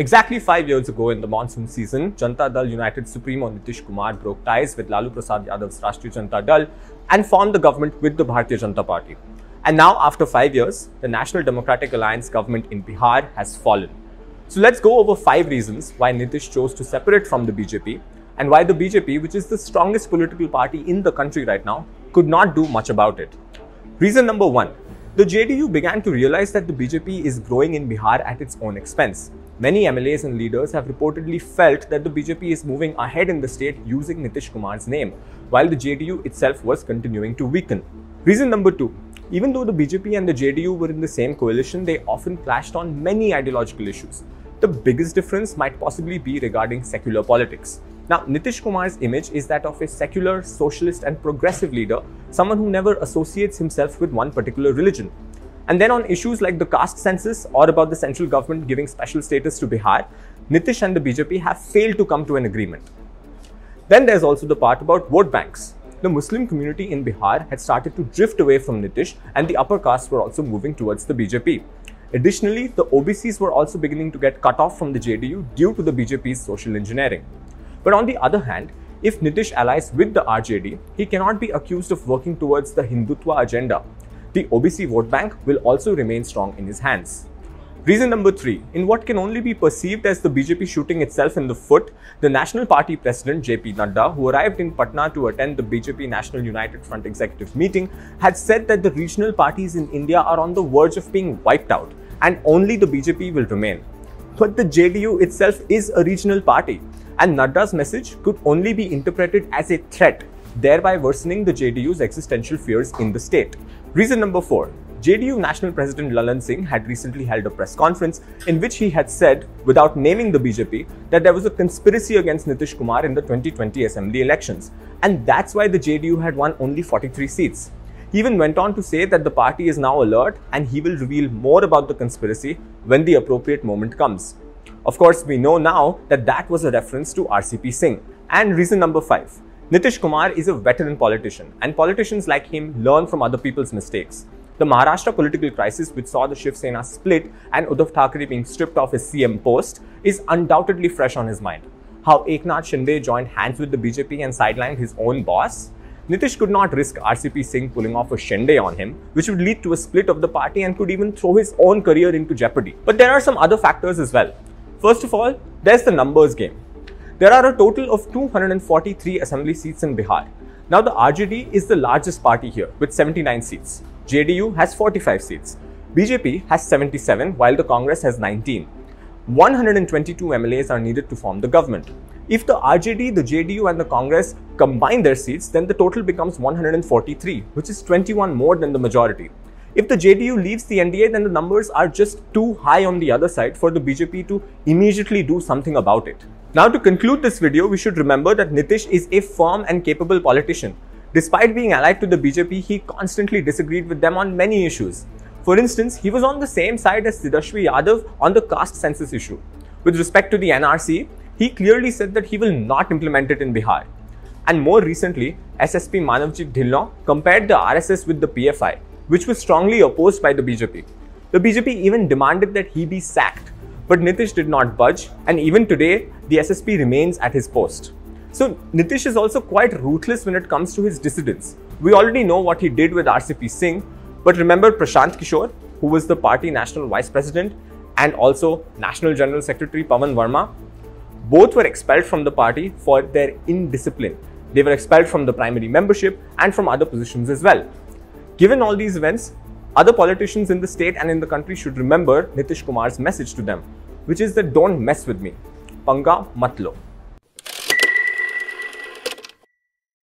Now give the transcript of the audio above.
Exactly 5 years ago in the monsoon season, Janata Dal United Supremo Nitish Kumar broke ties with Lalu Prasad Yadav's Rashtriya Janata Dal and formed the government with the Bharatiya Janata Party. And now, after 5 years, the National Democratic Alliance government in Bihar has fallen. So let's go over 5 reasons why Nitish chose to separate from the BJP and why the BJP, which is the strongest political party in the country right now, could not do much about it. Reason number 1. The JDU began to realize that the BJP is growing in Bihar at its own expense. Many MLAs and leaders have reportedly felt that the BJP is moving ahead in the state using Nitish Kumar's name, while the JDU itself was continuing to weaken. Reason number 2. Even though the BJP and the JDU were in the same coalition, they often clashed on many ideological issues. The biggest difference might possibly be regarding secular politics. Now, Nitish Kumar's image is that of a secular, socialist and progressive leader, someone who never associates himself with one particular religion. And then on issues like the caste census or about the central government giving special status to Bihar, Nitish and the BJP have failed to come to an agreement. Then there's also the part about vote banks. The Muslim community in Bihar had started to drift away from Nitish, and the upper castes were also moving towards the BJP. Additionally, the OBCs were also beginning to get cut off from the JDU due to the BJP's social engineering. But on the other hand, if Nitish allies with the RJD, he cannot be accused of working towards the Hindutva agenda. The OBC vote bank will also remain strong in his hands. Reason number 3. In what can only be perceived as the BJP shooting itself in the foot, the National Party President JP Nadda, who arrived in Patna to attend the BJP National United Front executive meeting, had said that the regional parties in India are on the verge of being wiped out and only the BJP will remain. But the JDU itself is a regional party, and Nadda's message could only be interpreted as a threat, thereby worsening the JDU's existential fears in the state. Reason number 4. JDU National President Lalu had recently held a press conference in which he had said, without naming the BJP, that there was a conspiracy against Nitish Kumar in the 2020 assembly elections, and that's why the JDU had won only 43 seats. He even went on to say that the party is now alert and he will reveal more about the conspiracy when the appropriate moment comes. Of course, we know now that that was a reference to RCP Singh. And reason number 5. Nitish Kumar is a veteran politician, and politicians like him learn from other people's mistakes. The Maharashtra political crisis, which saw the Shiv Sena split and Uddhav Thackeray being stripped of his CM post, is undoubtedly fresh on his mind. How Eknath Shinde joined hands with the BJP and sidelined his own boss? Nitish could not risk RCP Singh pulling off a Shinde on him, which would lead to a split of the party and could even throw his own career into jeopardy. But there are some other factors as well. First of all, there's the numbers game. There are a total of 243 assembly seats in Bihar. Now the RJD is the largest party here with 79 seats. JDU has 45 seats. BJP has 77 while the Congress has 19. 122 MLAs are needed to form the government. If the RJD, the JDU and the Congress combine their seats, then the total becomes 143, which is 21 more than the majority. If the JDU leaves the NDA, then the numbers are just too high on the other side for the BJP to immediately do something about it. Now, to conclude this video, we should remember that Nitish is a firm and capable politician. Despite being allied to the BJP, he constantly disagreed with them on many issues. For instance, he was on the same side as Yadav on the caste census issue. With respect to the NRC, he clearly said that he will not implement it in Bihar. And more recently, SSP Manavjit Dhillon compared the RSS with the PFI, which was strongly opposed by the BJP. The BJP even demanded that he be sacked. But Nitish did not budge, and even today, the SSP remains at his post. So Nitish is also quite ruthless when it comes to his dissidents. We already know what he did with RCP Singh, but remember Prashant Kishore, who was the party national vice president and also National General Secretary Pawan Verma? Both were expelled from the party for their indiscipline. They were expelled from the primary membership and from other positions as well. Given all these events, other politicians in the state and in the country should remember Nitish Kumar's message to them, which is that don't mess with me. Panga mat lo.